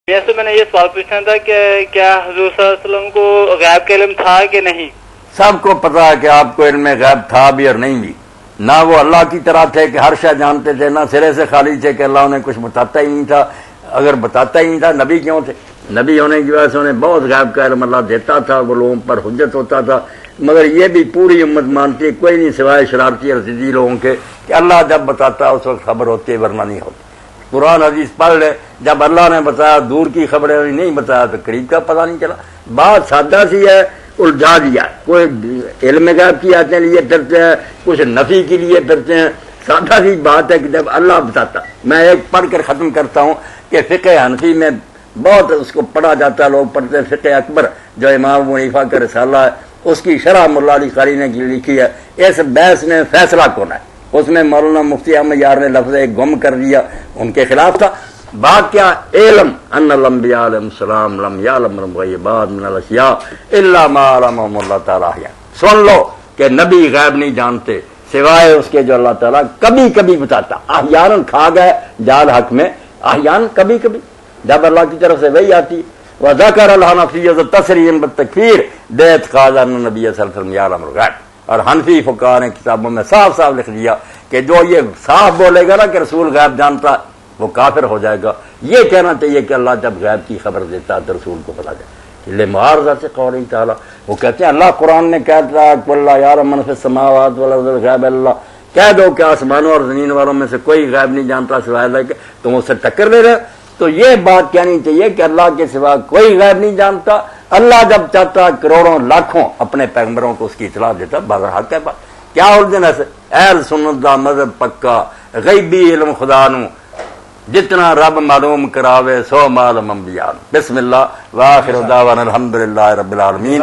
ویسے میں نے یہ سوال پوچھنا تھا کہ کیا حضور صلی اللہ علیہ وسلم کو غیب کا علم تھا کہ نہیں؟ سب کو پتا ہے کہ آپ کو علم غیب تھا بھی اور نہیں بھی. نہ وہ اللہ کی طرح تھے کہ ہر شے جانتے تھے، نہ سرے سے خالی تھے کہ اللہ انہیں کچھ بتاتا ہی نہیں تھا. اگر بتاتا ہی نہیں تھا نبی کیوں تھے؟ نبی ہونے کی وجہ سے انہیں بہت غیب کا علم اللہ دیتا تھا، وہ لوگوں پر حجت ہوتا تھا. مگر یہ بھی پوری امت مانتی ہے، کوئی نہیں سوائے شرارتی اور ضدی لوگوں کے، کہ اللہ جب بتاتا اس وقت خبر ہوتی ہے ورنہ نہیں ہوتی. قرآن حدیث پڑھ لے، جب اللہ نے بتایا دور کی خبریں نہیں بتایا تو قریب کا پتہ نہیں چلا. بات سادہ سی ہے، الجھا دیا. کوئی علم غیب کی آتے لیے ڈرتے ہیں، کچھ نفی کے لیے ڈرتے ہیں. سادہ سی بات ہے کہ جب اللہ بتاتا. میں ایک پڑھ کر ختم کرتا ہوں کہ فقہ حنفی میں بہت اس کو پڑھا جاتا ہے، لوگ پڑھتے ہیں. فقہ اکبر جو امام ابو حنیفہ کا رسالہ ہے، اس کی شرح ملا علی قاری نے لکھی ہے. اس بحث میں فیصلہ کون ہے؟ اس میں مولانا مفتی احمد یار نے لفظ ایک گم کر دیا، ان کے خلاف تھا. بات کیا؟ علم ان الانبیاء علیہم السلام لم یعلم الغیبات من الاشیاء الا ما علمهم اللہ تعالی. سن لو کہ نبی غیب نہیں جانتے سوائے اس کے جو اللہ تعالیٰ کبھی کبھی بتاتا. احیانا کھا گئے جال حق میں، احیانا کبھی کبھی جب اللہ کی طرف سے وہی آتی. وذکر الحنفیہ تصریحا بالتکفیر باعتقاد ان النبی صلی اللہ علیہ وسلم یعلم الغیب. اور حنفی فقہا نے کتابوں میں صاف صاف لکھ دیا کہ جو یہ صاف بولے گا نا کہ رسول غیب جانتا وہ کافر ہو جائے گا. یہ کہنا چاہیے کہ اللہ جب غیب کی خبر دیتا ہے تو رسول کو پتا جائے. لمعارضہ سے قول تعالیٰ، وہ کہتے ہیں اللہ قرآن نے کہتا ہے قل لا یعلم من فی السماوات والارض الغیب الا اللہ. کہہ دو کہ آسمانوں اور زمین والوں میں سے کوئی غیب نہیں جانتا سوائے اللہ کے. تم اس سے ٹکر لے رہے. تو یہ بات کہنی چاہیے کہ اللہ کے سوا کوئی غیب نہیں جانتا. اللہ جب چاہتا کروڑوں لاکھوں اپنے پیغمبروں کو اس کی اطلاع دیتا. بغیر حق ہے بات. کیا الجھن ہے؟ اہل سنت دا مذہب پکا، غیبی علم خدا نو جتنا رب معلوم کراوے سو معلوم انبیاء. بسم اللہ وآخر دعوانا الحمدللہ رب العالمین.